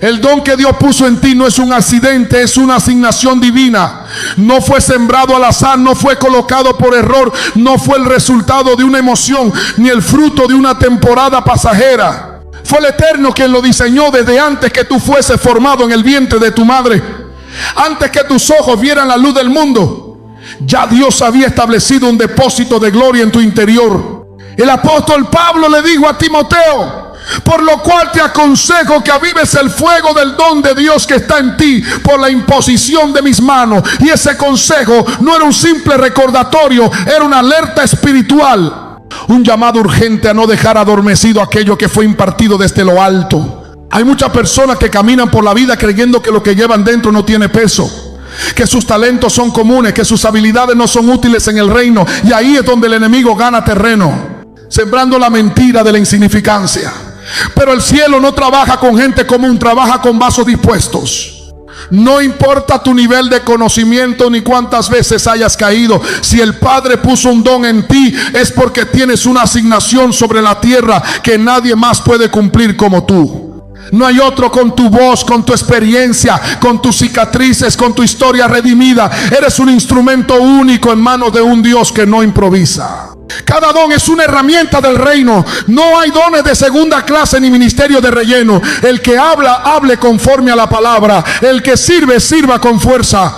El don que Dios puso en ti no es un accidente, es una asignación divina. No fue sembrado al azar, no fue colocado por error, no fue el resultado de una emoción, ni el fruto de una temporada pasajera. Fue el Eterno quien lo diseñó desde antes que tú fueses formado en el vientre de tu madre. Antes que tus ojos vieran la luz del mundo, ya Dios había establecido un depósito de gloria en tu interior. El apóstol Pablo le dijo a Timoteo: por lo cual te aconsejo que avives el fuego del don de Dios que está en ti por la imposición de mis manos. Y ese consejo no era un simple recordatorio, era una alerta espiritual, un llamado urgente a no dejar adormecido aquello que fue impartido desde lo alto. Hay muchas personas que caminan por la vida creyendo que lo que llevan dentro no tiene peso, que sus talentos son comunes, que sus habilidades no son útiles en el reino. Y ahí es donde el enemigo gana terreno, sembrando la mentira de la insignificancia. Pero el cielo no trabaja con gente común, trabaja con vasos dispuestos. No importa tu nivel de conocimiento ni cuántas veces hayas caído, si el Padre puso un don en ti, es porque tienes una asignación sobre la tierra que nadie más puede cumplir como tú. No hay otro con tu voz, con tu experiencia, con tus cicatrices, con tu historia redimida. Eres un instrumento único en manos de un Dios que no improvisa. Cada don es una herramienta del reino. No hay dones de segunda clase ni ministerio de relleno. El que habla, hable conforme a la palabra. El que sirve, sirva con fuerza.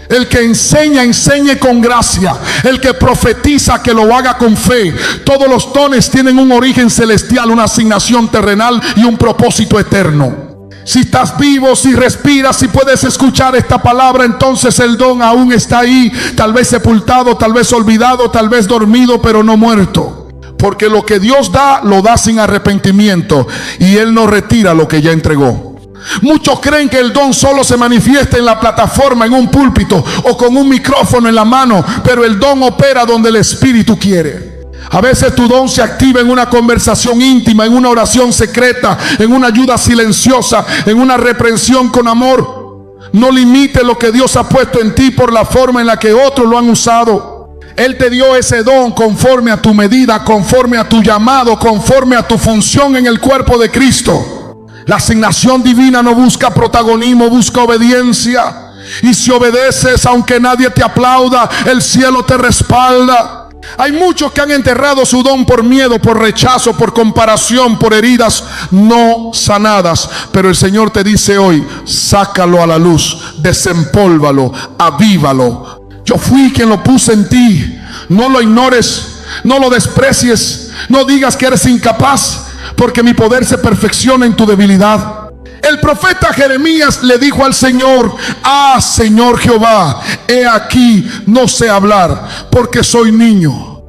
El que enseña, enseñe con gracia. El que profetiza, que lo haga con fe. Todos los dones tienen un origen celestial, una asignación terrenal y un propósito eterno. Si estás vivo, si respiras, si puedes escuchar esta palabra, entonces el don aún está ahí, tal vez sepultado, tal vez olvidado, tal vez dormido, pero no muerto. Porque lo que Dios da, lo da sin arrepentimiento, y Él no retira lo que ya entregó. Muchos creen que el don solo se manifiesta en la plataforma, en un púlpito o con un micrófono en la mano, pero el don opera donde el Espíritu quiere. A veces tu don se activa en una conversación íntima, en una oración secreta, en una ayuda silenciosa, en una reprensión con amor. No limite lo que Dios ha puesto en ti por la forma en la que otros lo han usado. Él te dio ese don conforme a tu medida, conforme a tu llamado, conforme a tu función en el cuerpo de Cristo. La asignación divina no busca protagonismo, busca obediencia. Y si obedeces, aunque nadie te aplauda, el cielo te respalda. Hay muchos que han enterrado su don por miedo, por rechazo, por comparación, por heridas no sanadas. Pero el Señor te dice hoy: sácalo a la luz, desempólvalo, avívalo. Yo fui quien lo puse en ti. No lo ignores, no lo desprecies, no digas que eres incapaz, porque mi poder se perfecciona en tu debilidad. El profeta Jeremías le dijo al Señor: ah, Señor Jehová, he aquí, no sé hablar, porque soy niño.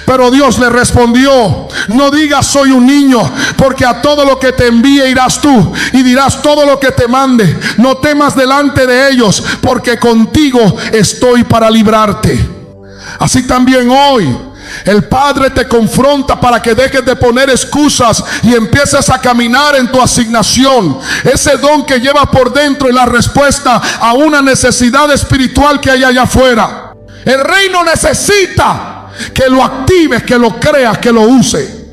Pero Dios le respondió: no digas soy un niño, porque a todo lo que te envíe irás tú, y dirás todo lo que te mande. No temas delante de ellos, porque contigo estoy para librarte. Así también hoy el Padre te confronta para que dejes de poner excusas y empieces a caminar en tu asignación. Ese don que llevas por dentro es la respuesta a una necesidad espiritual que hay allá afuera. El reino necesita que lo actives, que lo creas, que lo uses.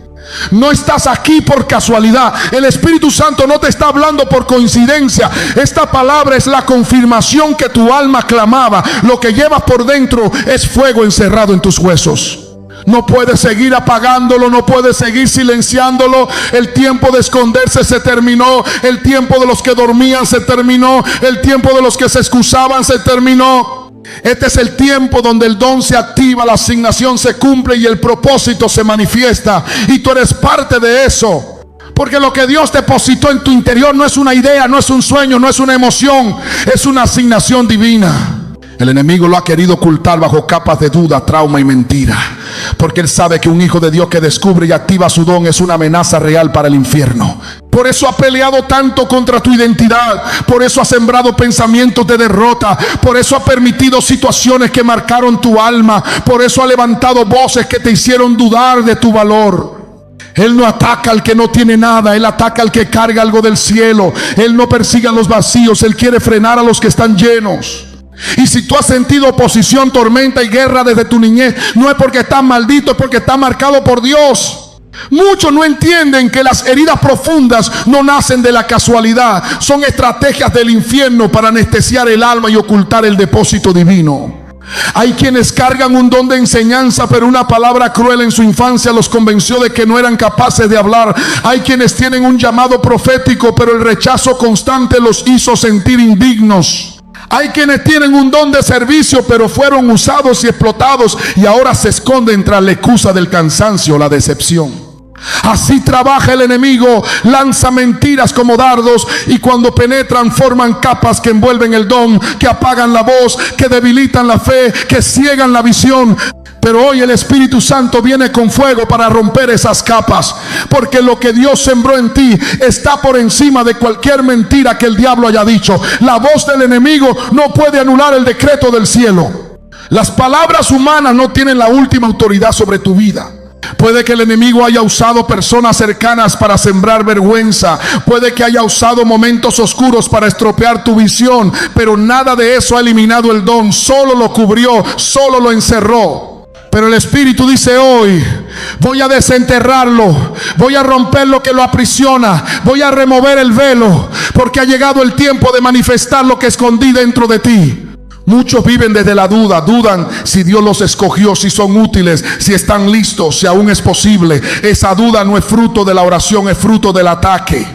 No estás aquí por casualidad. El Espíritu Santo no te está hablando por coincidencia. Esta palabra es la confirmación que tu alma clamaba. Lo que llevas por dentro es fuego encerrado en tus huesos. No puedes seguir apagándolo, no puedes seguir silenciándolo. El tiempo de esconderse se terminó. El tiempo de los que dormían se terminó. El tiempo de los que se excusaban se terminó. Este es el tiempo donde el don se activa, la asignación se cumple y el propósito se manifiesta. Y tú eres parte de eso. Porque lo que Dios depositó en tu interior no es una idea, no es un sueño, no es una emoción, es una asignación divina. El enemigo lo ha querido ocultar bajo capas de duda, trauma y mentira, porque él sabe que un hijo de Dios que descubre y activa su don es una amenaza real para el infierno. Por eso ha peleado tanto contra tu identidad. Por eso ha sembrado pensamientos de derrota. Por eso ha permitido situaciones que marcaron tu alma. Por eso ha levantado voces que te hicieron dudar de tu valor. Él no ataca al que no tiene nada, él ataca al que carga algo del cielo. Él no persigue a los vacíos, él quiere frenar a los que están llenos. Y si tú has sentido oposición, tormenta y guerra desde tu niñez, no es porque estás maldito, es porque estás marcado por Dios. Muchos no entienden que las heridas profundas no nacen de la casualidad. Son estrategias del infierno para anestesiar el alma y ocultar el depósito divino. Hay quienes cargan un don de enseñanza, pero una palabra cruel en su infancia los convenció de que no eran capaces de hablar. Hay quienes tienen un llamado profético, pero el rechazo constante los hizo sentir indignos. Hay quienes tienen un don de servicio, pero fueron usados y explotados y ahora se esconden tras la excusa del cansancio o la decepción. Así trabaja el enemigo, lanza mentiras como dardos y cuando penetran forman capas que envuelven el don, que apagan la voz, que debilitan la fe, que ciegan la visión. Pero hoy el Espíritu Santo viene con fuego para romper esas capas, porque lo que Dios sembró en ti está por encima de cualquier mentira que el diablo haya dicho. La voz del enemigo no puede anular el decreto del cielo. Las palabras humanas no tienen la última autoridad sobre tu vida. Puede que el enemigo haya usado personas cercanas para sembrar vergüenza. Puede que haya usado momentos oscuros para estropear tu visión, pero nada de eso ha eliminado el don. Solo lo cubrió, solo lo encerró. Pero el Espíritu dice hoy: voy a desenterrarlo, voy a romper lo que lo aprisiona, voy a remover el velo, porque ha llegado el tiempo de manifestar lo que escondí dentro de ti. Muchos viven desde la duda, dudan si Dios los escogió, si son útiles, si están listos, si aún es posible. Esa duda no es fruto de la oración, es fruto del ataque.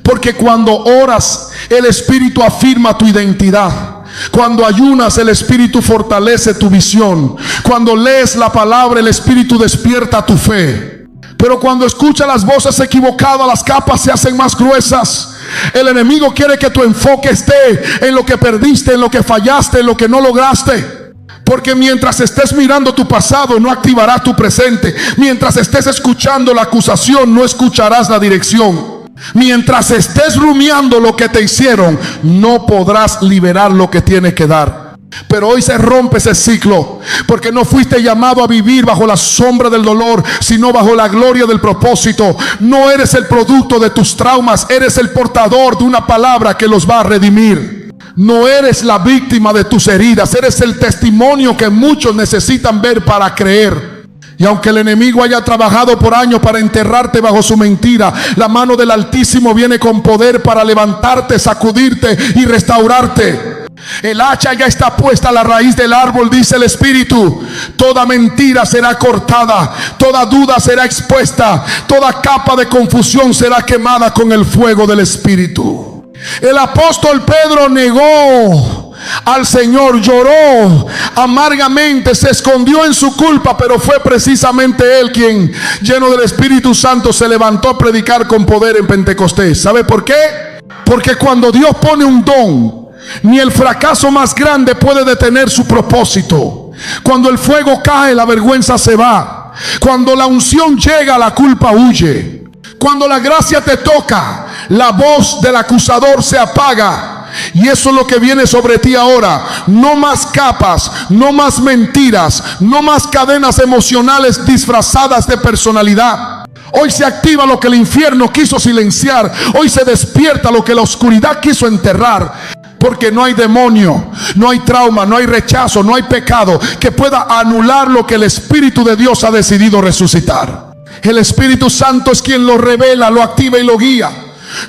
Porque cuando oras, el Espíritu afirma tu identidad. Cuando ayunas, el Espíritu fortalece tu visión. Cuando lees la palabra, el Espíritu despierta tu fe. Pero cuando escuchas las voces equivocadas, las capas se hacen más gruesas. El enemigo quiere que tu enfoque esté en lo que perdiste, en lo que fallaste, en lo que no lograste. Porque mientras estés mirando tu pasado, no activarás tu presente. Mientras estés escuchando la acusación, no escucharás la dirección. Mientras estés rumiando lo que te hicieron, no podrás liberar lo que tiene que dar. Pero hoy se rompe ese ciclo, porque no fuiste llamado a vivir bajo la sombra del dolor, sino bajo la gloria del propósito. No eres el producto de tus traumas, eres el portador de una palabra que los va a redimir. No eres la víctima de tus heridas, eres el testimonio que muchos necesitan ver para creer. Y aunque el enemigo haya trabajado por años para enterrarte bajo su mentira, la mano del Altísimo viene con poder para levantarte, sacudirte y restaurarte. El hacha ya está puesta a la raíz del árbol, dice el Espíritu. Toda mentira será cortada, toda duda será expuesta, toda capa de confusión será quemada con el fuego del Espíritu. El apóstol Pedro negó al Señor, lloró amargamente, se escondió en su culpa, pero fue precisamente él quien, lleno del Espíritu Santo, se levantó a predicar con poder en Pentecostés. ¿Sabe por qué? Porque cuando Dios pone un don, ni el fracaso más grande puede detener su propósito. Cuando el fuego cae, la vergüenza se va. Cuando la unción llega, la culpa huye. Cuando la gracia te toca, la voz del acusador se apaga. Y eso es lo que viene sobre ti ahora. No más capas, no más mentiras, no más cadenas emocionales disfrazadas de personalidad. Hoy se activa lo que el infierno quiso silenciar. Hoy se despierta lo que la oscuridad quiso enterrar. Porque no hay demonio, no hay trauma, no hay rechazo, no hay pecado que pueda anular lo que el Espíritu de Dios ha decidido resucitar. El Espíritu Santo es quien lo revela, lo activa y lo guía.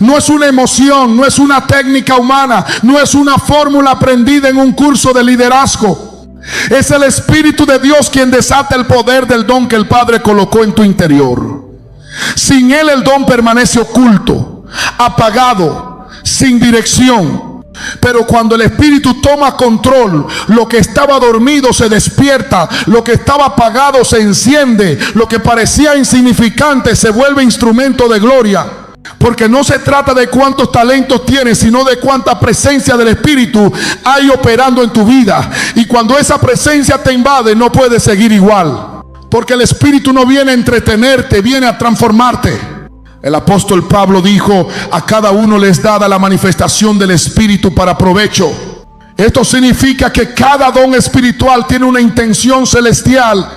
No es una emoción, no es una técnica humana, no es una fórmula aprendida en un curso de liderazgo. Es el Espíritu de Dios quien desata el poder del don que el Padre colocó en tu interior. Sin él el don permanece oculto, apagado, sin dirección. Pero cuando el Espíritu toma control, lo que estaba dormido se despierta, lo que estaba apagado se enciende, lo que parecía insignificante se vuelve instrumento de gloria. Porque no se trata de cuántos talentos tienes, sino de cuánta presencia del Espíritu hay operando en tu vida. Y cuando esa presencia te invade, no puedes seguir igual. Porque el Espíritu no viene a entretenerte, viene a transformarte. El apóstol Pablo dijo: a cada uno les dada la manifestación del Espíritu para provecho. Esto significa que cada don espiritual tiene una intención celestial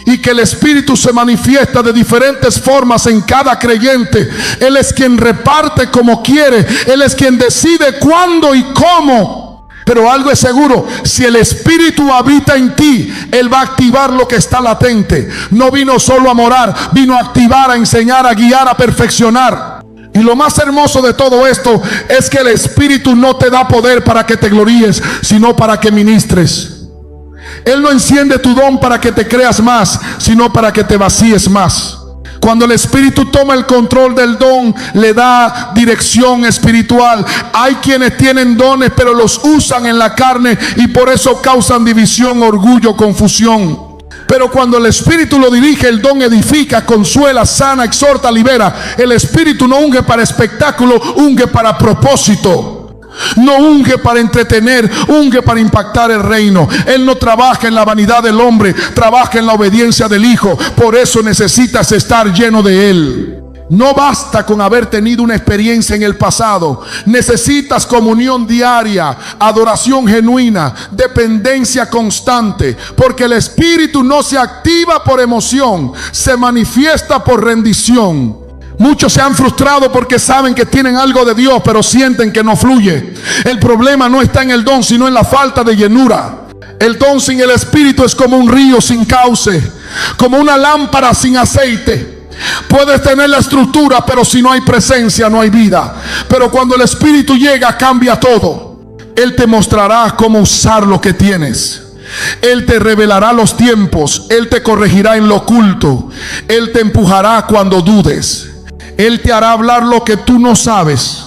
y que el Espíritu se manifiesta de diferentes formas en cada creyente. Él es quien reparte como quiere, Él es quien decide cuándo y cómo. Pero algo es seguro, si el Espíritu habita en ti, Él va a activar lo que está latente. No vino solo a morar, vino a activar, a enseñar, a guiar, a perfeccionar. Y lo más hermoso de todo esto es que el Espíritu no te da poder para que te gloríes, sino para que ministres. Él no enciende tu don para que te creas más, sino para que te vacíes más. Cuando el Espíritu toma el control del don, le da dirección espiritual. Hay quienes tienen dones, pero los usan en la carne y por eso causan división, orgullo, confusión. Pero cuando el Espíritu lo dirige, el don edifica, consuela, sana, exhorta, libera. El Espíritu no unge para espectáculo, unge para propósito. No unge para entretener, unge para impactar el reino. Él no trabaja en la vanidad del hombre, trabaja en la obediencia del Hijo. Por eso necesitas estar lleno de Él. No basta con haber tenido una experiencia en el pasado. Necesitas comunión diaria, adoración genuina, dependencia constante. Porque el Espíritu no se activa por emoción, se manifiesta por rendición. Muchos se han frustrado porque saben que tienen algo de Dios, pero sienten que no fluye. El problema no está en el don, sino en la falta de llenura. El don sin el Espíritu es como un río sin cauce, como una lámpara sin aceite. Puedes tener la estructura, pero si no hay presencia, no hay vida. Pero cuando el Espíritu llega, cambia todo. Él te mostrará cómo usar lo que tienes. Él te revelará los tiempos. Él te corregirá en lo oculto. Él te empujará cuando dudes. Él te hará hablar lo que tú no sabes,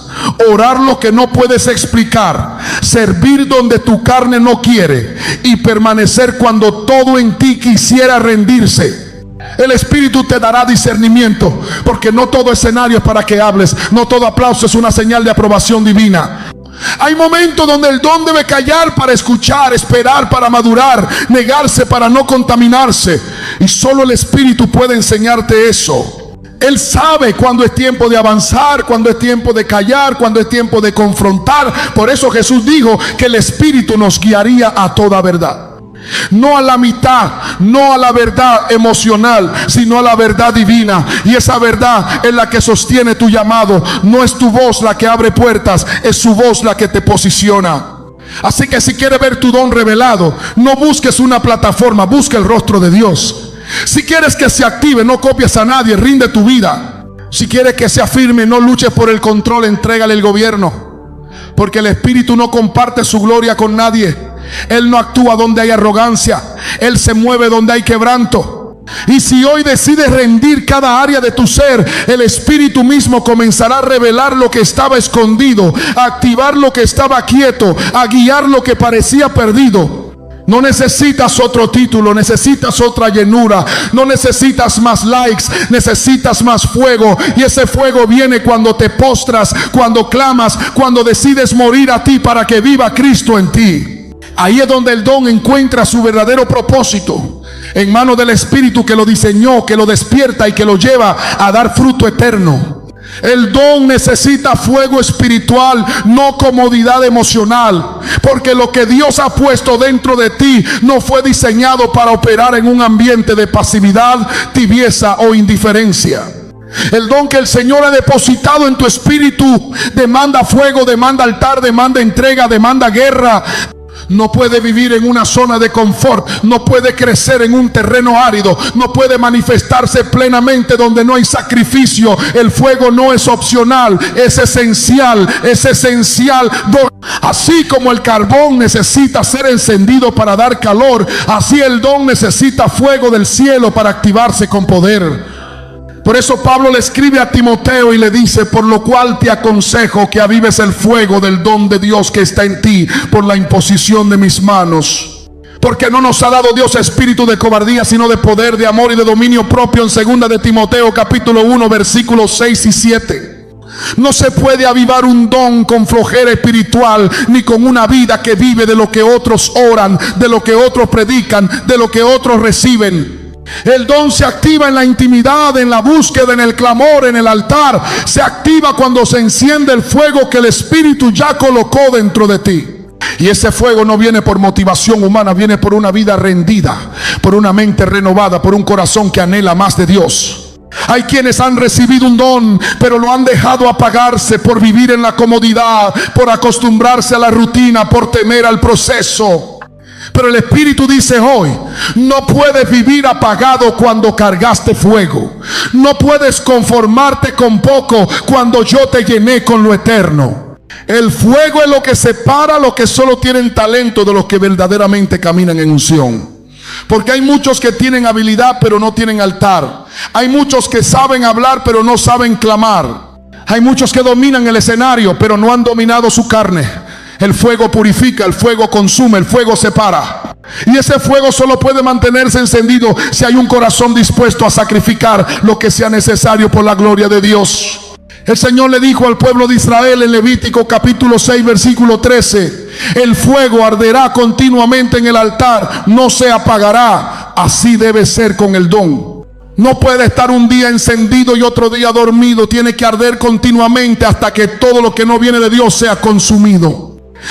orar lo que no puedes explicar, servir donde tu carne no quiere y permanecer cuando todo en ti quisiera rendirse. El Espíritu te dará discernimiento, porque no todo escenario es para que hables, no todo aplauso es una señal de aprobación divina. Hay momentos donde el don debe callar para escuchar, esperar para madurar, negarse para no contaminarse, y solo el Espíritu puede enseñarte eso. Él sabe cuándo es tiempo de avanzar, cuándo es tiempo de callar, cuándo es tiempo de confrontar. Por eso Jesús dijo que el Espíritu nos guiaría a toda verdad. No a la mitad, no a la verdad emocional, sino a la verdad divina. Y esa verdad es la que sostiene tu llamado. No es tu voz la que abre puertas, es su voz la que te posiciona. Así que si quieres ver tu don revelado, no busques una plataforma, busca el rostro de Dios. Si quieres que se active, no copies a nadie, rinde tu vida. Si quieres que se afirme, no luches por el control, entrégale el gobierno. Porque el Espíritu no comparte su gloria con nadie. Él no actúa donde hay arrogancia. Él se mueve donde hay quebranto. Y si hoy decides rendir cada área de tu ser, el Espíritu mismo comenzará a revelar lo que estaba escondido, a activar lo que estaba quieto, a guiar lo que parecía perdido. No necesitas otro título, necesitas otra llenura. No necesitas más likes, necesitas más fuego. Y ese fuego viene cuando te postras, cuando clamas, cuando decides morir a ti para que viva Cristo en ti. Ahí es donde el don encuentra su verdadero propósito, en manos del Espíritu que lo diseñó, que lo despierta y que lo lleva a dar fruto eterno. El don necesita fuego espiritual, no comodidad emocional, porque lo que Dios ha puesto dentro de ti no fue diseñado para operar en un ambiente de pasividad, tibieza o indiferencia. El don que el Señor ha depositado en tu espíritu demanda fuego, demanda altar, demanda entrega, demanda guerra. No puede vivir en una zona de confort, no puede crecer en un terreno árido, no puede manifestarse plenamente donde no hay sacrificio. El fuego no es opcional, es esencial, es esencial. Así como el carbón necesita ser encendido para dar calor, así el don necesita fuego del cielo para activarse con poder. Por eso Pablo le escribe a Timoteo y le dice: por lo cual te aconsejo que avives el fuego del don de Dios que está en ti por la imposición de mis manos. Porque no nos ha dado Dios espíritu de cobardía, sino de poder, de amor y de dominio propio, en 2 de Timoteo capítulo 1 versículos 6 y 7. No se puede avivar un don con flojera espiritual, ni con una vida que vive de lo que otros oran, de lo que otros predican, de lo que otros reciben. El don se activa en la intimidad, en la búsqueda, en el clamor, en el altar. Se activa cuando se enciende el fuego que el Espíritu ya colocó dentro de ti. Y ese fuego no viene por motivación humana, viene por una vida rendida, por una mente renovada, por un corazón que anhela más de Dios. Hay quienes han recibido un don, pero lo han dejado apagarse por vivir en la comodidad, por acostumbrarse a la rutina, por temer al proceso. Pero el Espíritu dice hoy: no puedes vivir apagado cuando cargaste fuego. No puedes conformarte con poco cuando yo te llené con lo eterno. El fuego es lo que separa a los que solo tienen talento de los que verdaderamente caminan en unción. Porque hay muchos que tienen habilidad pero no tienen altar. Hay muchos que saben hablar pero no saben clamar. Hay muchos que dominan el escenario pero no han dominado su carne. El fuego purifica, el fuego consume, el fuego separa. Y ese fuego solo puede mantenerse encendido si hay un corazón dispuesto a sacrificar lo que sea necesario por la gloria de Dios. El Señor le dijo al pueblo de Israel en Levítico capítulo 6 versículo 13: el fuego arderá continuamente en el altar, no se apagará. Así debe ser con el don. No puede estar un día encendido y otro día dormido. Tiene que arder continuamente hasta que todo lo que no viene de Dios sea consumido.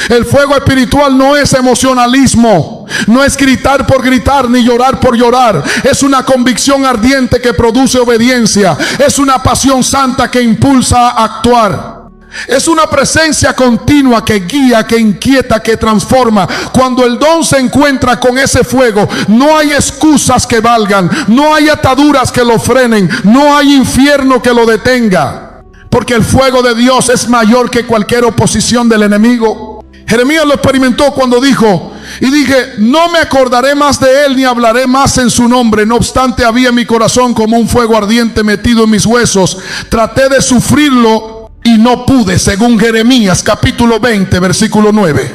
El fuego espiritual no es emocionalismo, no es gritar por gritar ni llorar por llorar. Es una convicción ardiente que produce obediencia. Es una pasión santa que impulsa a actuar. Es una presencia continua que guía, que inquieta, que transforma. Cuando el don se encuentra con ese fuego, no hay excusas que valgan, no hay ataduras que lo frenen, no hay infierno que lo detenga. Porque el fuego de Dios es mayor que cualquier oposición del enemigo. Jeremías lo experimentó cuando dijo: y dije, no me acordaré más de él ni hablaré más en su nombre. No obstante, había en mi corazón como un fuego ardiente metido en mis huesos. Traté de sufrirlo y no pude, según Jeremías capítulo 20 versículo 9.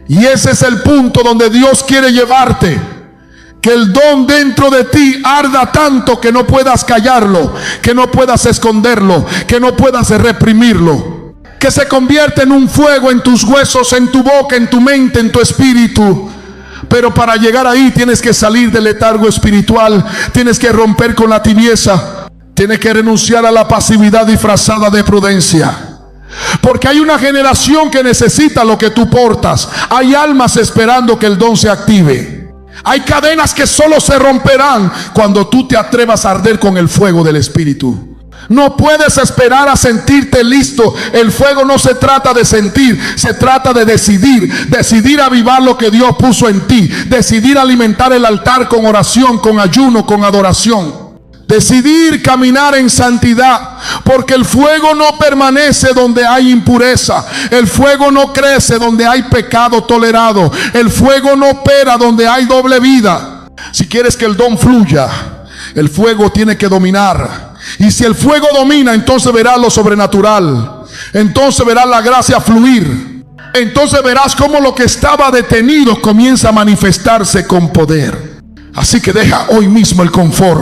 Y ese es el punto donde Dios quiere llevarte. Que el don dentro de ti arda tanto que no puedas callarlo, que no puedas esconderlo, que no puedas reprimirlo. Que se convierte en un fuego en tus huesos, en tu boca, en tu mente, en tu espíritu. Pero para llegar ahí tienes que salir del letargo espiritual. Tienes que romper con la tibieza. Tienes que renunciar a la pasividad disfrazada de prudencia. Porque hay una generación que necesita lo que tú portas. Hay almas esperando que el don se active. Hay cadenas que solo se romperán cuando tú te atrevas a arder con el fuego del Espíritu. No puedes esperar a sentirte listo. El fuego no se trata de sentir, se trata de decidir. Decidir avivar lo que Dios puso en ti. Decidir alimentar el altar con oración, con ayuno, con adoración. Decidir caminar en santidad. Porque el fuego no permanece donde hay impureza. El fuego no crece donde hay pecado tolerado. El fuego no opera donde hay doble vida. Si quieres que el don fluya, el fuego tiene que dominar. Y si el fuego domina, entonces verás lo sobrenatural. Entonces verás la gracia fluir. Entonces verás cómo lo que estaba detenido comienza a manifestarse con poder. Así que deja hoy mismo el confort.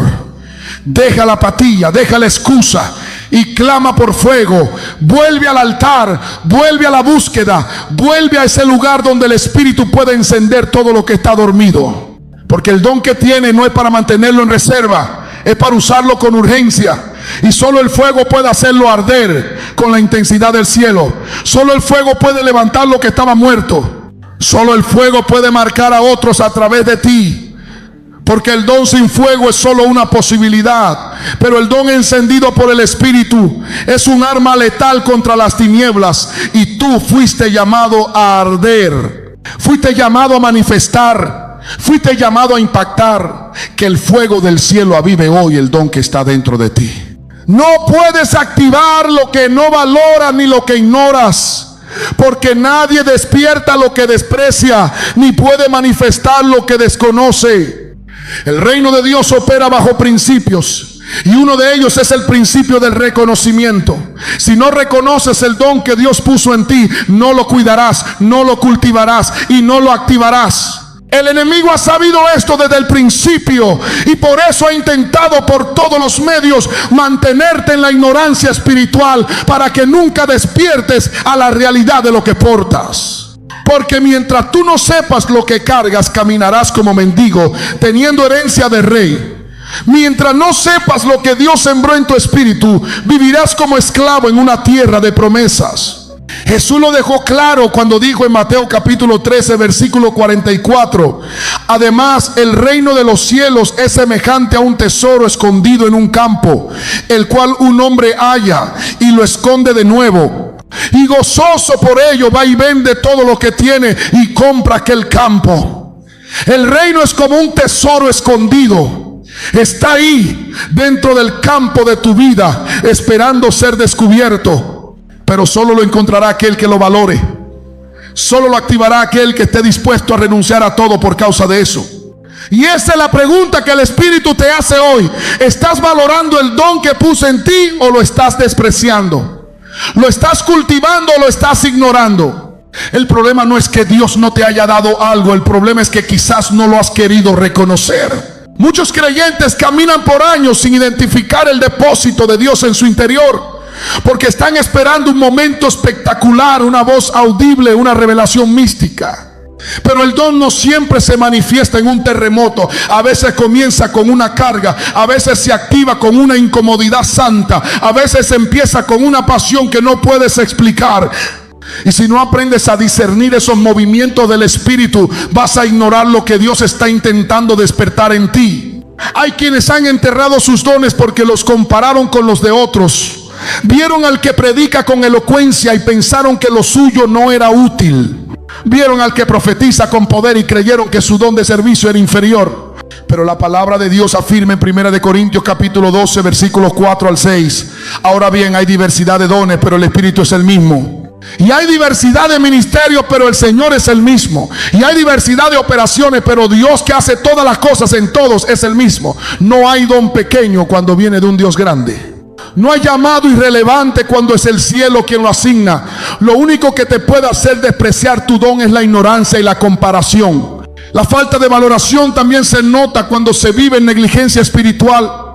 Deja la apatía, deja la excusa y clama por fuego. Vuelve al altar, vuelve a la búsqueda, vuelve a ese lugar donde el Espíritu puede encender todo lo que está dormido. Porque el don que tiene no es para mantenerlo en reserva, es para usarlo con urgencia. Y solo el fuego puede hacerlo arder con la intensidad del cielo. Solo el fuego puede levantar lo que estaba muerto. Solo el fuego puede marcar a otros a través de ti. Porque el don sin fuego es solo una posibilidad. Pero el don encendido por el Espíritu es un arma letal contra las tinieblas. Y tú fuiste llamado a arder. Fuiste llamado a manifestar. Fuiste llamado a impactar. Que el fuego del cielo avive hoy el don que está dentro de ti. No puedes activar lo que no valoras ni lo que ignoras. Porque nadie despierta lo que desprecia, ni puede manifestar lo que desconoce. El reino de Dios opera bajo principios. Y uno de ellos es el principio del reconocimiento. Si no reconoces el don que Dios puso en ti, no lo cuidarás, no lo cultivarás y no lo activarás. El enemigo ha sabido esto desde el principio y por eso ha intentado por todos los medios mantenerte en la ignorancia espiritual para que nunca despiertes a la realidad de lo que portas. Porque mientras tú no sepas lo que cargas, caminarás como mendigo, teniendo herencia de rey. Mientras no sepas lo que Dios sembró en tu espíritu, vivirás como esclavo en una tierra de promesas. Jesús lo dejó claro cuando dijo en Mateo capítulo 13 versículo 44: además, el reino de los cielos es semejante a un tesoro escondido en un campo, el cual un hombre halla y lo esconde de nuevo, y gozoso por ello va y vende todo lo que tiene y compra aquel campo. El reino es como un tesoro escondido. Está ahí dentro del campo de tu vida, esperando ser descubierto. Pero solo lo encontrará aquel que lo valore. Solo lo activará aquel que esté dispuesto a renunciar a todo por causa de eso. Y esa es la pregunta que el Espíritu te hace hoy. ¿Estás valorando el don que puso en ti o lo estás despreciando? ¿Lo estás cultivando o lo estás ignorando? El problema no es que Dios no te haya dado algo. El problema es que quizás no lo has querido reconocer. Muchos creyentes caminan por años sin identificar el depósito de Dios en su interior, porque están esperando un momento espectacular, una voz audible, una revelación mística. Pero el don no siempre se manifiesta en un terremoto. A veces comienza con una carga, a veces se activa con una incomodidad santa, a veces empieza con una pasión que no puedes explicar. Y si no aprendes a discernir esos movimientos del Espíritu, vas a ignorar lo que Dios está intentando despertar en ti. Hay quienes han enterrado sus dones porque los compararon con los de otros. Vieron al que predica con elocuencia y pensaron que lo suyo no era útil. Vieron al que profetiza con poder y creyeron que su don de servicio era inferior. Pero la palabra de Dios afirma en 1 Corintios capítulo 12 versículos 4 al 6: ahora bien, hay diversidad de dones, pero el Espíritu es el mismo. Y hay diversidad de ministerios, pero el Señor es el mismo. Y hay diversidad de operaciones, pero Dios, que hace todas las cosas en todos, es el mismo. No hay don pequeño cuando viene de un Dios grande. No hay llamado irrelevante cuando es el cielo quien lo asigna. Lo único que te puede hacer despreciar tu don es la ignorancia y la comparación. La falta de valoración también se nota cuando se vive en negligencia espiritual.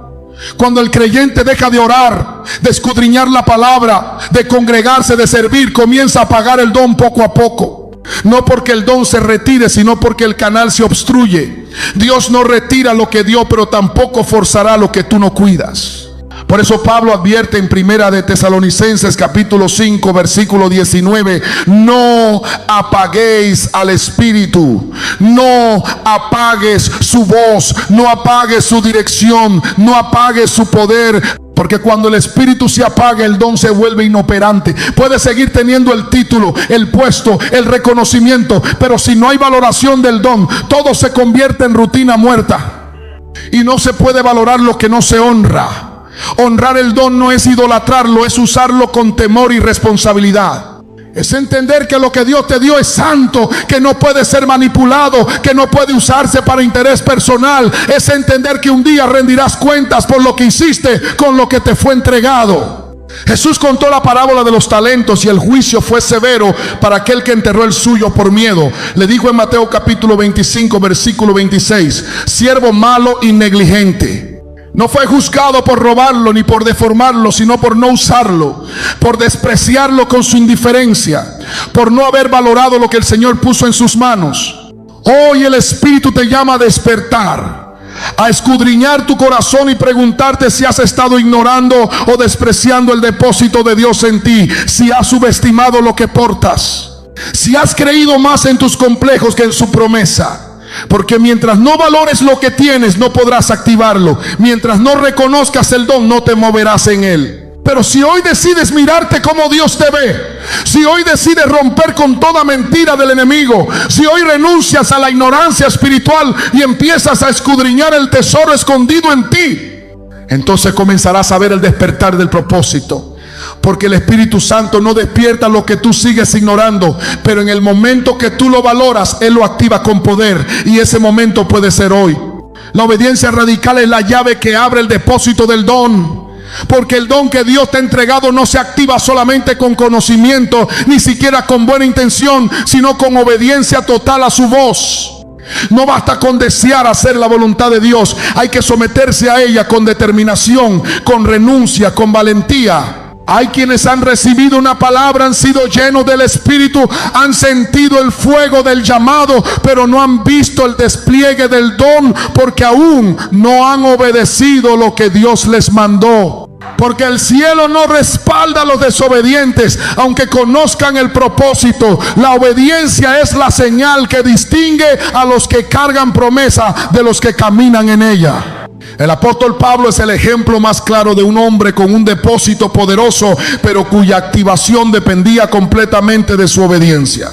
Cuando el creyente deja de orar, de escudriñar la palabra, de congregarse, de servir, comienza a apagar el don poco a poco. No porque el don se retire, sino porque el canal se obstruye. Dios no retira lo que dio, pero tampoco forzará lo que tú no cuidas. Por eso Pablo advierte en 1 de Tesalonicenses capítulo 5 versículo 19: no apaguéis al Espíritu. No apagues su voz, no apagues su dirección, no apagues su poder. Porque cuando el Espíritu se apaga, el don se vuelve inoperante. Puedes seguir teniendo el título, el puesto, el reconocimiento, pero si no hay valoración del don, todo se convierte en rutina muerta. Y no se puede valorar lo que no se honra. Honrar el don no es idolatrarlo, es usarlo con temor y responsabilidad. Es entender que lo que Dios te dio es santo, que no puede ser manipulado, que no puede usarse para interés personal. Es entender que un día rendirás cuentas por lo que hiciste con lo que te fue entregado. Jesús contó la parábola de los talentos y el juicio fue severo para aquel que enterró el suyo por miedo. Le dijo en Mateo capítulo 25 versículo 26: siervo malo y negligente. No fue juzgado por robarlo ni por deformarlo, sino por no usarlo, por despreciarlo con su indiferencia, por no haber valorado lo que el Señor puso en sus manos. Hoy el Espíritu te llama a despertar, a escudriñar tu corazón y preguntarte si has estado ignorando o despreciando el depósito de Dios en ti, si has subestimado lo que portas, si has creído más en tus complejos que en su promesa. Porque mientras no valores lo que tienes, no podrás activarlo. Mientras no reconozcas el don, no te moverás en él. Pero si hoy decides mirarte como Dios te ve, si hoy decides romper con toda mentira del enemigo, si hoy renuncias a la ignorancia espiritual y empiezas a escudriñar el tesoro escondido en ti, entonces comenzarás a ver el despertar del propósito. Porque el Espíritu Santo no despierta lo que tú sigues ignorando, pero en el momento que tú lo valoras, Él lo activa con poder. Y ese momento puede ser hoy. La obediencia radical es la llave que abre el depósito del don. Porque el don que Dios te ha entregado no se activa solamente con conocimiento, ni siquiera con buena intención, sino con obediencia total a su voz. No basta con desear hacer la voluntad de Dios, hay que someterse a ella con determinación, con renuncia, con valentía. Hay quienes han recibido una palabra, han sido llenos del Espíritu, han sentido el fuego del llamado, pero no han visto el despliegue del don, porque aún no han obedecido lo que Dios les mandó. Porque el cielo no respalda a los desobedientes, aunque conozcan el propósito. La obediencia es la señal que distingue a los que cargan promesa de los que caminan en ella. El apóstol Pablo es el ejemplo más claro de un hombre con un depósito poderoso, pero cuya activación dependía completamente de su obediencia.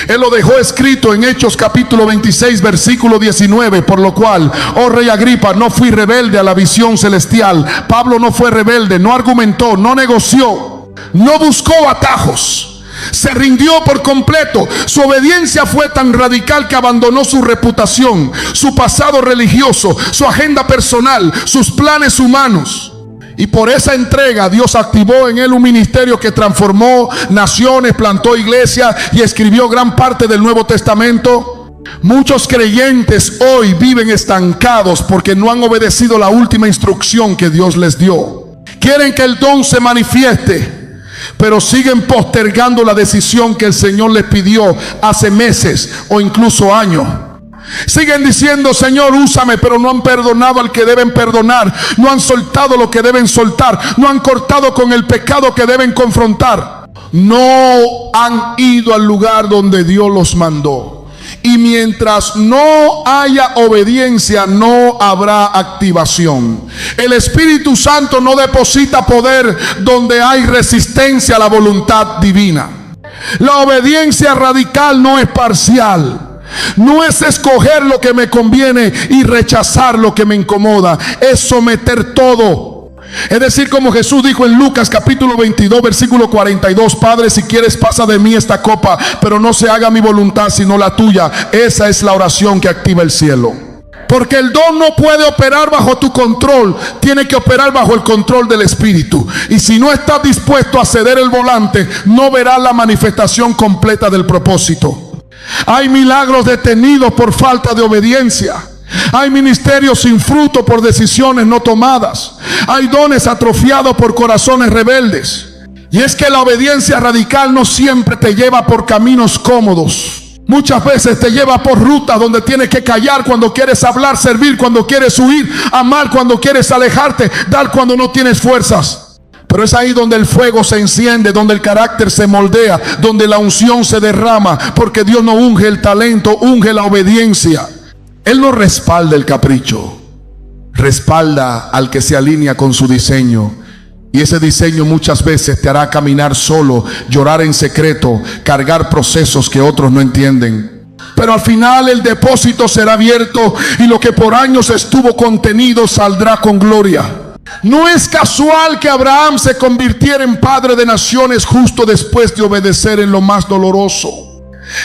Él lo dejó escrito en Hechos capítulo 26 versículo 19, por lo cual, oh rey Agripa, no fui rebelde a la visión celestial. Pablo no fue rebelde, no argumentó, no negoció, no buscó atajos, se rindió por completo. Su obediencia fue tan radical que abandonó su reputación, su pasado religioso, su agenda personal, sus planes humanos. Y por esa entrega Dios activó en él un ministerio que transformó naciones, plantó iglesias y escribió gran parte del Nuevo Testamento. Muchos creyentes hoy viven estancados porque no han obedecido la última instrucción que Dios les dio. Quieren que el don se manifieste, pero siguen postergando la decisión que el Señor les pidió hace meses o incluso años. Siguen diciendo: Señor, úsame, pero no han perdonado al que deben perdonar, no han soltado lo que deben soltar, no han cortado con el pecado que deben confrontar, no han ido al lugar donde Dios los mandó. Y mientras no haya obediencia, no habrá activación. El Espíritu Santo no deposita poder donde hay resistencia a la voluntad divina. La obediencia radical no es parcial. No es escoger lo que me conviene y rechazar lo que me incomoda. Es someter todo. Es decir, como Jesús dijo en Lucas capítulo 22 versículo 42: Padre, si quieres, pasa de mí esta copa, pero no se haga mi voluntad sino la tuya. Esa es la oración que activa el cielo. Porque el don no puede operar bajo tu control, tiene que operar bajo el control del Espíritu. Y si no estás dispuesto a ceder el volante, no verás la manifestación completa del propósito. Hay milagros detenidos por falta de obediencia. Hay ministerios sin fruto por decisiones no tomadas. Hay dones atrofiados por corazones rebeldes. Y es que la obediencia radical no siempre te lleva por caminos cómodos. Muchas veces te lleva por rutas donde tienes que callar cuando quieres hablar, servir cuando quieres huir, amar cuando quieres alejarte, dar cuando no tienes fuerzas. Pero es ahí donde el fuego se enciende, donde el carácter se moldea, donde la unción se derrama, porque Dios no unge el talento, unge la obediencia. Él no respalda el capricho, respalda al que se alinea con su diseño. Y ese diseño muchas veces te hará caminar solo, llorar en secreto, cargar procesos que otros no entienden. Pero al final el depósito será abierto y lo que por años estuvo contenido saldrá con gloria. No es casual que Abraham se convirtiera en padre de naciones justo después de obedecer en lo más doloroso.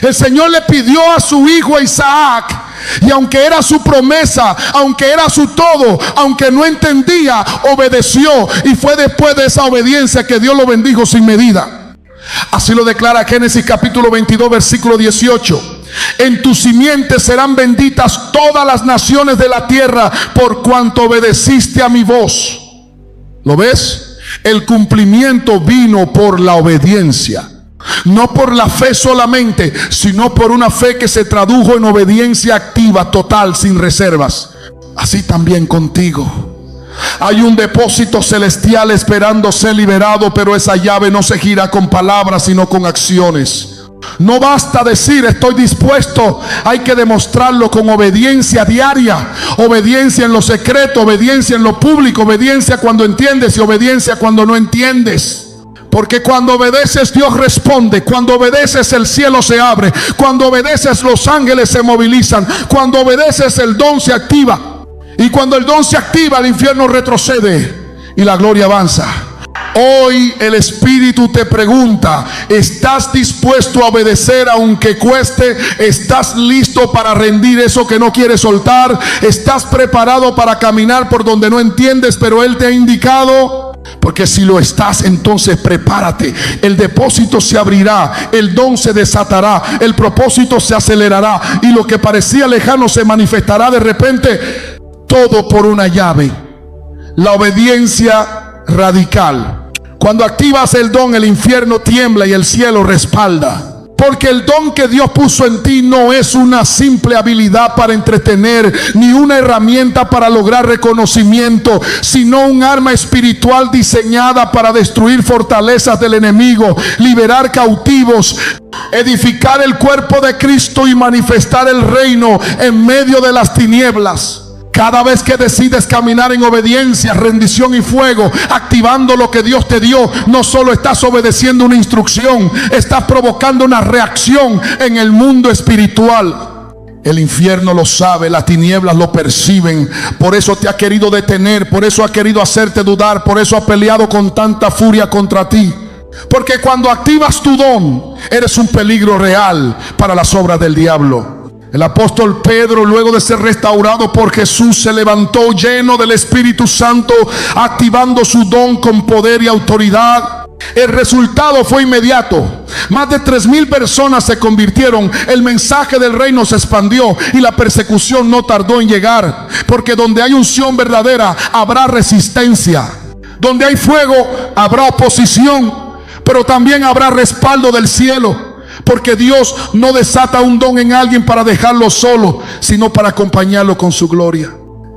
El Señor le pidió a su hijo a Isaac, y aunque era su promesa, aunque era su todo, aunque no entendía, obedeció. Y fue después de esa obediencia que Dios lo bendijo sin medida. Así lo declara Génesis capítulo 22 versículo 18: en tu simiente serán benditas todas las naciones de la tierra, por cuanto obedeciste a mi voz. ¿Lo ves? El cumplimiento vino por la obediencia. No por la fe solamente, sino por una fe que se tradujo en obediencia activa, total, sin reservas. Así también contigo. Hay un depósito celestial esperando ser liberado, pero esa llave no se gira con palabras, sino con acciones. No basta decir estoy dispuesto, hay que demostrarlo con obediencia diaria. Obediencia en lo secreto, obediencia en lo público, obediencia cuando entiendes y obediencia cuando no entiendes. Porque cuando obedeces, Dios responde. Cuando obedeces, el cielo se abre. Cuando obedeces, los ángeles se movilizan. Cuando obedeces, el don se activa. Y cuando el don se activa, el infierno retrocede y la gloria avanza. Hoy el Espíritu te pregunta: ¿estás dispuesto a obedecer aunque cueste? ¿Estás listo para rendir eso que no quieres soltar? ¿Estás preparado para caminar por donde no entiendes, pero Él te ha indicado? Porque si lo estás, entonces prepárate. El depósito se abrirá, el don se desatará, el propósito se acelerará, y lo que parecía lejano se manifestará de repente. Todo por una llave: la obediencia radical. Cuando activas el don, el infierno tiembla y el cielo respalda. Porque el don que Dios puso en ti no es una simple habilidad para entretener, ni una herramienta para lograr reconocimiento, sino un arma espiritual diseñada para destruir fortalezas del enemigo, liberar cautivos, edificar el cuerpo de Cristo y manifestar el reino en medio de las tinieblas. Cada vez que decides caminar en obediencia, rendición y fuego, activando lo que Dios te dio, no solo estás obedeciendo una instrucción, estás provocando una reacción en el mundo espiritual. El infierno lo sabe, las tinieblas lo perciben, por eso te ha querido detener, por eso ha querido hacerte dudar, por eso ha peleado con tanta furia contra ti. Porque cuando activas tu don, eres un peligro real para las obras del diablo. El apóstol Pedro, luego de ser restaurado por Jesús, se levantó lleno del Espíritu Santo, activando su don con poder y autoridad. El resultado fue inmediato. Más de 3,000 personas se convirtieron. El mensaje del reino se expandió y la persecución no tardó en llegar. Porque donde hay unción verdadera, habrá resistencia. Donde hay fuego, habrá oposición. Pero también habrá respaldo del cielo. Porque Dios no desata un don en alguien para dejarlo solo, sino para acompañarlo con su gloria.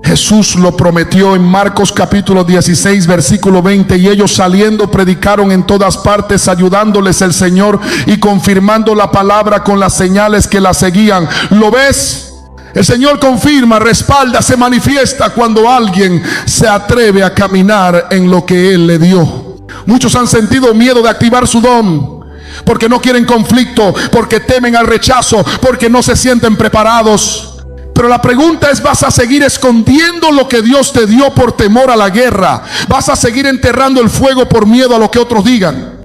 Jesús lo prometió en Marcos capítulo 16 versículo 20. Y ellos saliendo predicaron en todas partes, ayudándoles el Señor y confirmando la palabra con las señales que la seguían. ¿Lo ves? El Señor confirma, respalda, se manifiesta cuando alguien se atreve a caminar en lo que Él le dio. Muchos han sentido miedo de activar su don, porque no quieren conflicto, porque temen al rechazo, porque no se sienten preparados. Pero la pregunta es, ¿vas a seguir escondiendo lo que Dios te dio por temor a la guerra? ¿Vas a seguir enterrando el fuego por miedo a lo que otros digan?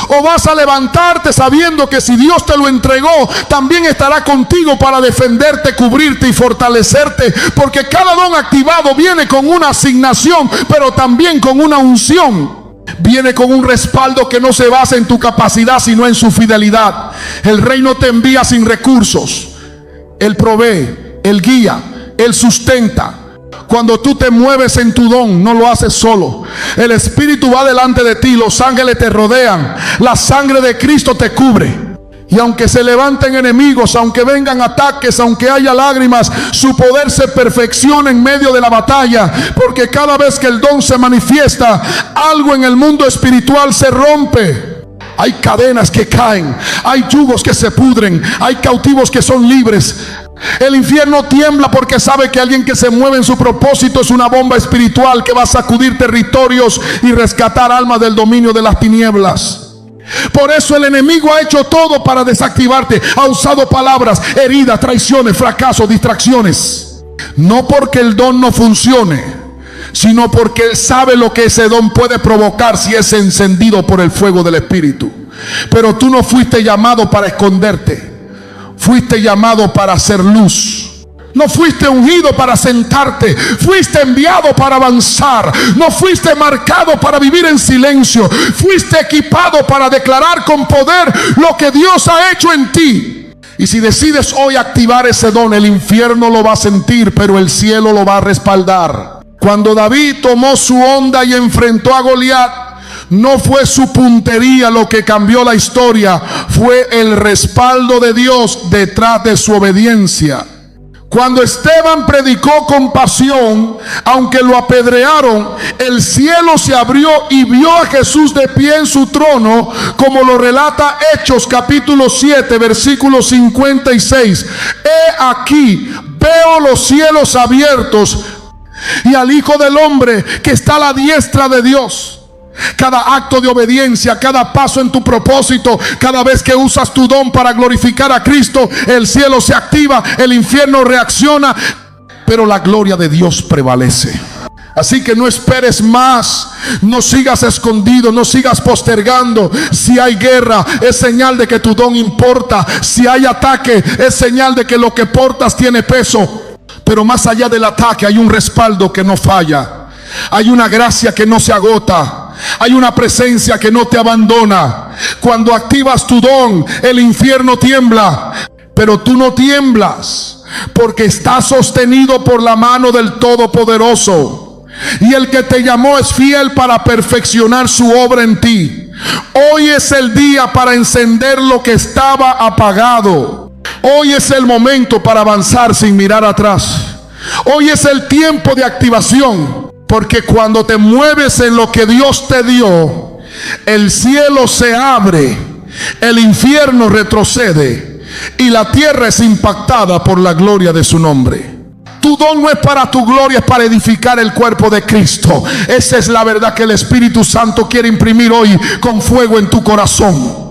¿O vas a levantarte sabiendo que si Dios te lo entregó, también estará contigo para defenderte, cubrirte y fortalecerte? Porque cada don activado viene con una asignación, pero también con una unción. Viene con un respaldo que no se basa en tu capacidad, sino en su fidelidad. El reino te envía sin recursos. Él provee, Él guía, Él sustenta. Cuando tú te mueves en tu don, no lo haces solo. El Espíritu va delante de ti, los ángeles te rodean, la sangre de Cristo te cubre. Y aunque se levanten enemigos, aunque vengan ataques, aunque haya lágrimas, su poder se perfecciona en medio de la batalla. Porque cada vez que el don se manifiesta, algo en el mundo espiritual se rompe. Hay cadenas que caen, hay yugos que se pudren, hay cautivos que son libres. El infierno tiembla porque sabe que alguien que se mueve en su propósito es una bomba espiritual que va a sacudir territorios y rescatar almas del dominio de las tinieblas. Por eso el enemigo ha hecho todo para desactivarte. Ha usado palabras, heridas, traiciones, fracasos, distracciones. No porque el don no funcione, sino porque él sabe lo que ese don puede provocar si es encendido por el fuego del Espíritu. Pero tú no fuiste llamado para esconderte. Fuiste llamado para hacer luz. No fuiste ungido para sentarte, fuiste enviado para avanzar. No fuiste marcado para vivir en silencio, fuiste equipado para declarar con poder lo que Dios ha hecho en ti. Y si decides hoy activar ese don, el infierno lo va a sentir, pero el cielo lo va a respaldar. Cuando David tomó su onda y enfrentó a Goliat, no fue su puntería lo que cambió la historia, fue el respaldo de Dios detrás de su obediencia. Cuando Esteban predicó con pasión, aunque lo apedrearon, el cielo se abrió y vio a Jesús de pie en su trono, como lo relata Hechos capítulo 7 versículo 56. He aquí, veo los cielos abiertos y al Hijo del Hombre que está a la diestra de Dios. Cada acto de obediencia, cada paso en tu propósito, cada vez que usas tu don para glorificar a Cristo, el cielo se activa, el infierno reacciona, pero la gloria de Dios prevalece. Así que no esperes más, no sigas escondido, no sigas postergando. Si hay guerra, es señal de que tu don importa. Si hay ataque, es señal de que lo que portas tiene peso. Pero más allá del ataque hay un respaldo que no falla. Hay una gracia que no se agota. Hay una presencia que no te abandona. Cuando activas tu don, el infierno tiembla, pero tú no tiemblas, porque estás sostenido por la mano del Todopoderoso. Y el que te llamó es fiel para perfeccionar su obra en ti. Hoy es el día para encender lo que estaba apagado. Hoy es el momento para avanzar sin mirar atrás. Hoy es el tiempo de activación, porque cuando te mueves en lo que Dios te dio, el cielo se abre, el infierno retrocede y la tierra es impactada por la gloria de su nombre. Tu don no es para tu gloria, es para edificar el cuerpo de Cristo. Esa es la verdad que el Espíritu Santo quiere imprimir hoy con fuego en tu corazón.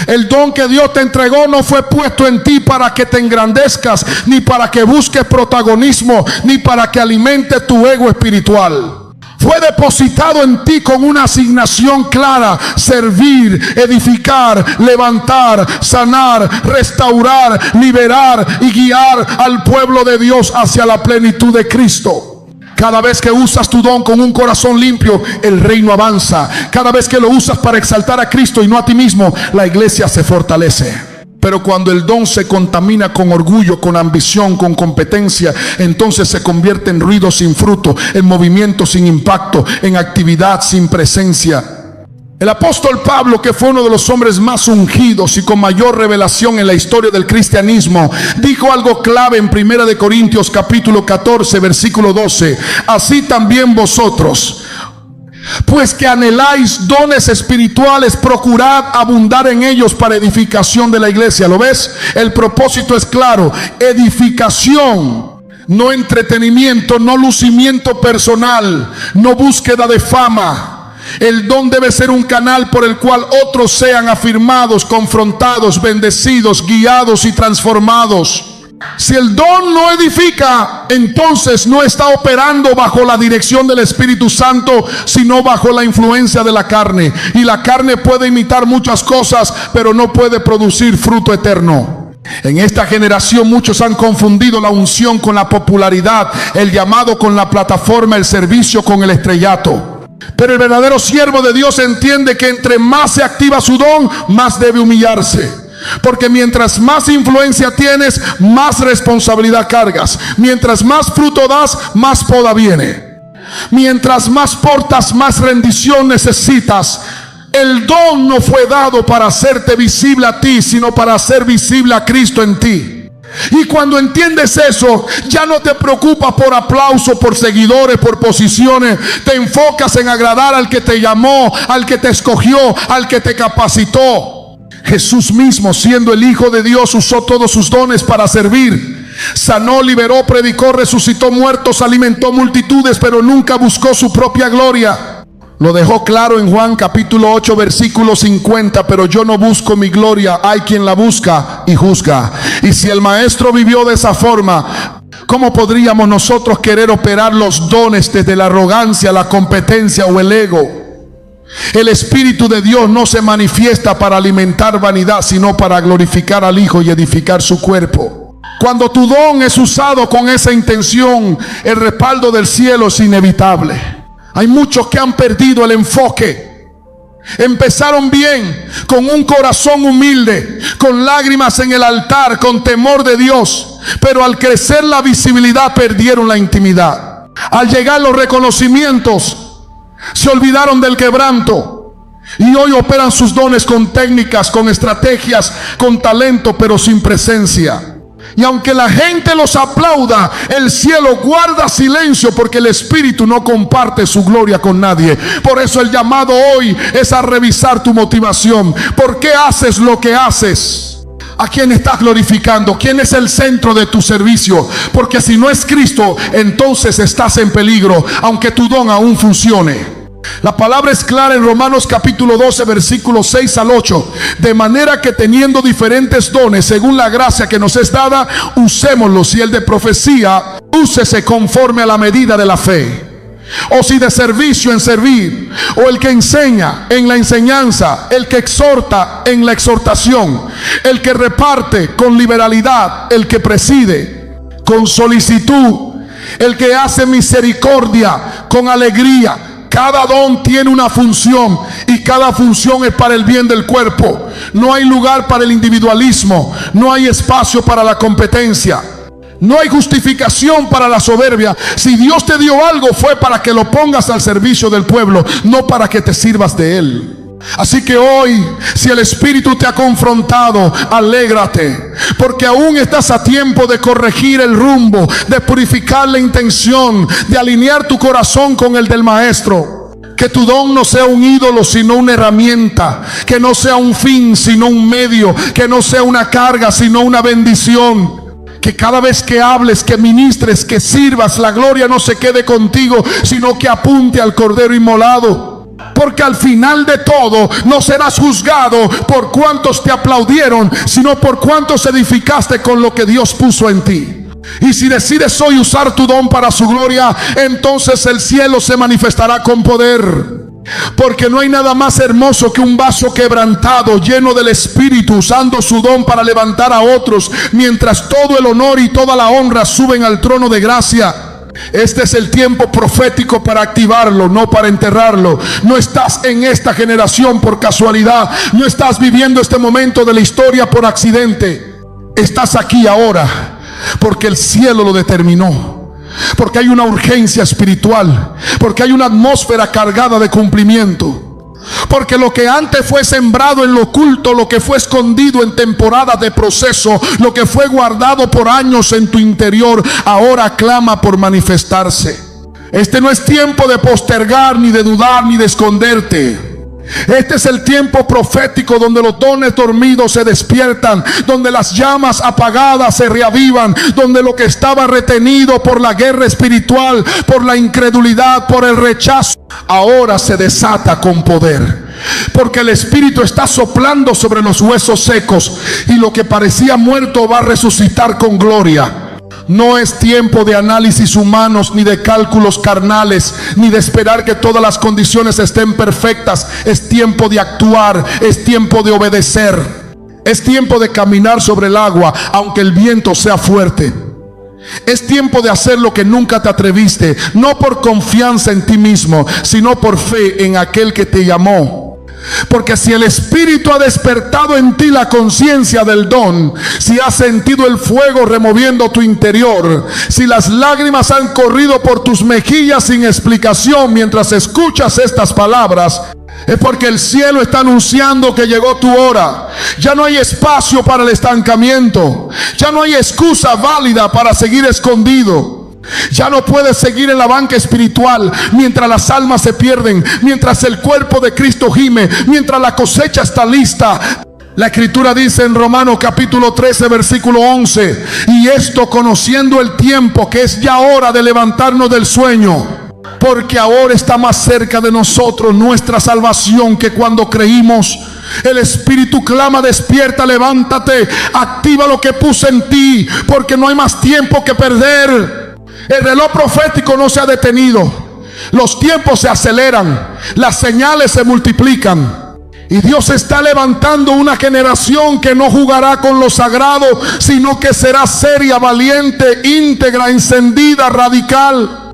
El don que Dios te entregó no fue puesto en ti para que te engrandezcas, ni para que busques protagonismo, ni para que alimentes tu ego espiritual. Fue depositado en ti con una asignación clara: servir, edificar, levantar, sanar, restaurar, liberar y guiar al pueblo de Dios hacia la plenitud de Cristo. Cada vez que usas tu don con un corazón limpio, el reino avanza. Cada vez que lo usas para exaltar a Cristo y no a ti mismo, la iglesia se fortalece. Pero cuando el don se contamina con orgullo, con ambición, con competencia, entonces se convierte en ruido sin fruto, en movimiento sin impacto, en actividad sin presencia. El apóstol Pablo, que fue uno de los hombres más ungidos y con mayor revelación en la historia del cristianismo, dijo algo clave en 1 de Corintios capítulo 14 versículo 12: así también vosotros, pues que anheláis dones espirituales, procurad abundar en ellos para edificación de la iglesia. ¿Lo ves? El propósito es claro: edificación, no entretenimiento, no lucimiento personal, no búsqueda de fama. El don debe ser un canal por el cual otros sean afirmados, confrontados, bendecidos, guiados y transformados. Si el don no edifica, entonces no está operando bajo la dirección del Espíritu Santo, sino bajo la influencia de la carne. Y la carne puede imitar muchas cosas, pero no puede producir fruto eterno. En esta generación muchos han confundido la unción con la popularidad, el llamado con la plataforma, el servicio con el estrellato. Pero el verdadero siervo de Dios entiende que entre más se activa su don, más debe humillarse. Porque mientras más influencia tienes, más responsabilidad cargas. Mientras más fruto das, más poda viene. Mientras más portas, más rendición necesitas. El don no fue dado para hacerte visible a ti, sino para hacer visible a Cristo en ti. Y cuando entiendes eso, ya no te preocupas por aplauso, por seguidores, por posiciones. Te enfocas en agradar al que te llamó, al que te escogió, al que te capacitó. Jesús mismo, siendo el Hijo de Dios, usó todos sus dones para servir. Sanó, liberó, predicó, resucitó muertos, alimentó multitudes, pero nunca buscó su propia gloria. Lo dejó claro en Juan capítulo 8 versículo 50: pero yo no busco mi gloria, hay quien la busca y juzga. Y si el maestro vivió de esa forma, ¿cómo podríamos nosotros querer operar los dones desde la arrogancia, la competencia o el ego? El Espíritu de Dios no se manifiesta para alimentar vanidad, sino para glorificar al Hijo y edificar su cuerpo. Cuando tu don es usado con esa intención, el respaldo del cielo es inevitable. Hay muchos que han perdido el enfoque. Empezaron bien, con un corazón humilde, con lágrimas en el altar, con temor de Dios, pero al crecer la visibilidad perdieron la intimidad. Al llegar los reconocimientos, se olvidaron del quebranto y hoy operan sus dones con técnicas, con estrategias, con talento, pero sin presencia. Y aunque la gente los aplauda, el cielo guarda silencio, porque el Espíritu no comparte su gloria con nadie. Por eso el llamado hoy es a revisar tu motivación. ¿Por qué haces lo que haces? ¿A quién estás glorificando? ¿Quién es el centro de tu servicio? Porque si no es Cristo, entonces estás en peligro, aunque tu don aún funcione. La palabra es clara en Romanos capítulo 12 versículos 6 al 8: de manera que teniendo diferentes dones según la gracia que nos es dada, usémoslos. Si el de profecía, úsese conforme a la medida de la fe. O si de servicio, en servir. O el que enseña, en la enseñanza. El que exhorta, en la exhortación. El que reparte, con liberalidad. El que preside, con solicitud. El que hace misericordia, con alegría. Cada don tiene una función y cada función es para el bien del cuerpo. No hay lugar para el individualismo, no hay espacio para la competencia, no hay justificación para la soberbia. Si Dios te dio algo, fue para que lo pongas al servicio del pueblo, no para que te sirvas de él. Así que hoy, si el Espíritu te ha confrontado, alégrate, porque aún estás a tiempo de corregir el rumbo, de purificar la intención, de alinear tu corazón con el del Maestro. Que tu don no sea un ídolo, sino una herramienta. Que no sea un fin, sino un medio. Que no sea una carga, sino una bendición. Que cada vez que hables, que ministres, que sirvas, la gloria no se quede contigo, sino que apunte al Cordero inmolado. Porque al final de todo no serás juzgado por cuántos te aplaudieron, sino por cuántos edificaste con lo que Dios puso en ti. Y si decides hoy usar tu don para su gloria, entonces el cielo se manifestará con poder. Porque no hay nada más hermoso que un vaso quebrantado, lleno del Espíritu, usando su don para levantar a otros, mientras todo el honor y toda la honra suben al trono de gracia. Este es el tiempo profético para activarlo, no para enterrarlo. No estás en esta generación por casualidad. No estás viviendo este momento de la historia por accidente. Estás aquí ahora porque el cielo lo determinó. Porque hay una urgencia espiritual. Porque hay una atmósfera cargada de cumplimiento. Porque lo que antes fue sembrado en lo oculto, lo que fue escondido en temporadas de proceso, lo que fue guardado por años en tu interior, ahora clama por manifestarse. Este no es tiempo de postergar, ni de dudar, ni de esconderte. Este es el tiempo profético donde los dones dormidos se despiertan, donde las llamas apagadas se reavivan, donde lo que estaba retenido por la guerra espiritual, por la incredulidad, por el rechazo, ahora se desata con poder. Porque el Espíritu está soplando sobre los huesos secos, y lo que parecía muerto va a resucitar con gloria. No es tiempo de análisis humanos, ni de cálculos carnales, ni de esperar que todas las condiciones estén perfectas. Es tiempo de actuar, es tiempo de obedecer. Es tiempo de caminar sobre el agua, aunque el viento sea fuerte. Es tiempo de hacer lo que nunca te atreviste, no por confianza en ti mismo, sino por fe en aquel que te llamó. Porque si el Espíritu ha despertado en ti la conciencia del don, si has sentido el fuego removiendo tu interior, si las lágrimas han corrido por tus mejillas sin explicación mientras escuchas estas palabras, es porque el cielo está anunciando que llegó tu hora. Ya no hay espacio para el estancamiento. Ya no hay excusa válida para seguir escondido. Ya no puedes seguir en la banca espiritual mientras las almas se pierden, mientras el cuerpo de Cristo gime, mientras la cosecha está lista. La Escritura dice en Romanos capítulo 13 versículo 11: y esto conociendo el tiempo, que es ya hora de levantarnos del sueño, porque ahora está más cerca de nosotros nuestra salvación que cuando creímos. El Espíritu clama: despierta, levántate, activa lo que puse en ti, porque no hay más tiempo que perder. El reloj profético no se ha detenido. Los tiempos se aceleran, las señales se multiplican, y Dios está levantando una generación que no jugará con lo sagrado, sino que será seria, valiente, íntegra, encendida, radical.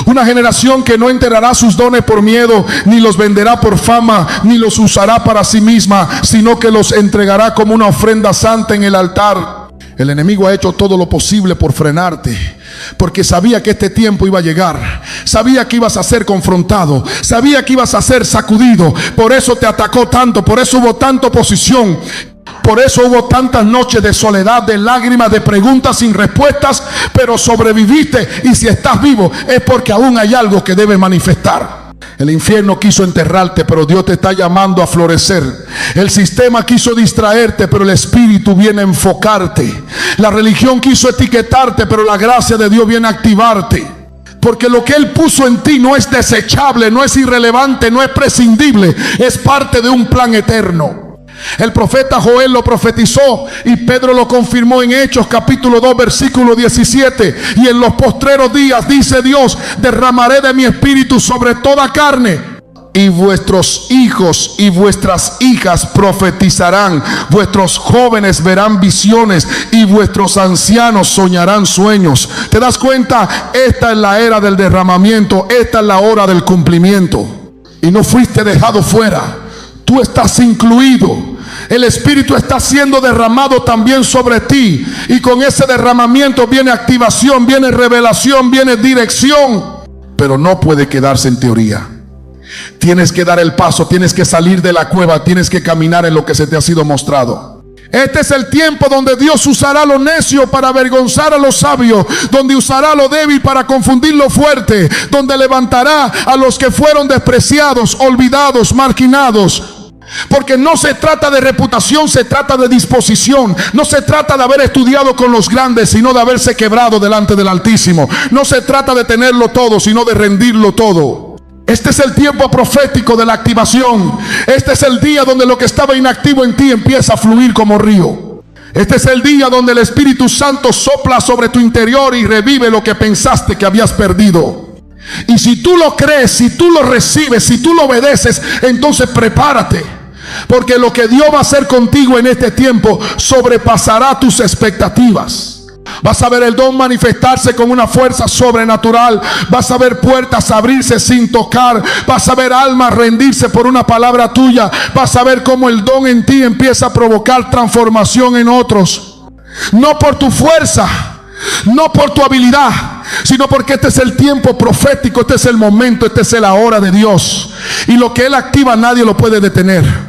Una generación que no enterrará sus dones por miedo, ni los venderá por fama, ni los usará para sí misma, sino que los entregará como una ofrenda santa en el altar. El enemigo ha hecho todo lo posible por frenarte, porque sabía que este tiempo iba a llegar. Sabía que ibas a ser confrontado, sabía que ibas a ser sacudido. Por eso te atacó tanto, por eso hubo tanta oposición, por eso hubo tantas noches de soledad, de lágrimas, de preguntas sin respuestas. Pero sobreviviste, y si estás vivo es porque aún hay algo que debe manifestar. El infierno quiso enterrarte, pero Dios te está llamando a florecer. El sistema quiso distraerte, pero el Espíritu viene a enfocarte. La religión quiso etiquetarte, pero la gracia de Dios viene a activarte. Porque lo que Él puso en ti no es desechable, no es irrelevante, no es prescindible. Es parte de un plan eterno. El profeta Joel lo profetizó, y Pedro lo confirmó en Hechos capítulo 2 versículo 17. Y en los postreros días, dice Dios, derramaré de mi espíritu sobre toda carne, y vuestros hijos y vuestras hijas profetizarán, vuestros jóvenes verán visiones, y vuestros ancianos soñarán sueños. ¿Te das cuenta? Esta es la era del derramamiento, esta es la hora del cumplimiento. Y no fuiste dejado fuera, tú estás incluido. El Espíritu está siendo derramado también sobre ti, y con ese derramamiento viene activación, viene revelación, viene dirección. Pero no puede quedarse en teoría. Tienes que dar el paso, tienes que salir de la cueva, tienes que caminar en lo que se te ha sido mostrado. Este es el tiempo donde Dios usará lo necio para avergonzar a los sabios, donde usará lo débil para confundir lo fuerte, donde levantará a los que fueron despreciados, olvidados, marginados. Porque no se trata de reputación, se trata de disposición. No se trata de haber estudiado con los grandes, sino de haberse quebrado delante del Altísimo. No se trata de tenerlo todo, sino de rendirlo todo. Este es el tiempo profético de la activación. Este es el día donde lo que estaba inactivo en ti empieza a fluir como río. Este es el día donde el Espíritu Santo sopla sobre tu interior y revive lo que pensaste que habías perdido. Y si tú lo crees, si tú lo recibes, si tú lo obedeces, entonces prepárate. Porque lo que Dios va a hacer contigo en este tiempo sobrepasará tus expectativas. Vas a ver el don manifestarse con una fuerza sobrenatural. Vas a ver puertas abrirse sin tocar. Vas a ver almas rendirse por una palabra tuya. Vas a ver cómo el don en ti empieza a provocar transformación en otros. No por tu fuerza, no por tu habilidad, sino porque este es el tiempo profético. Este es el momento, este es la hora de Dios. Y lo que Él activa nadie lo puede detener.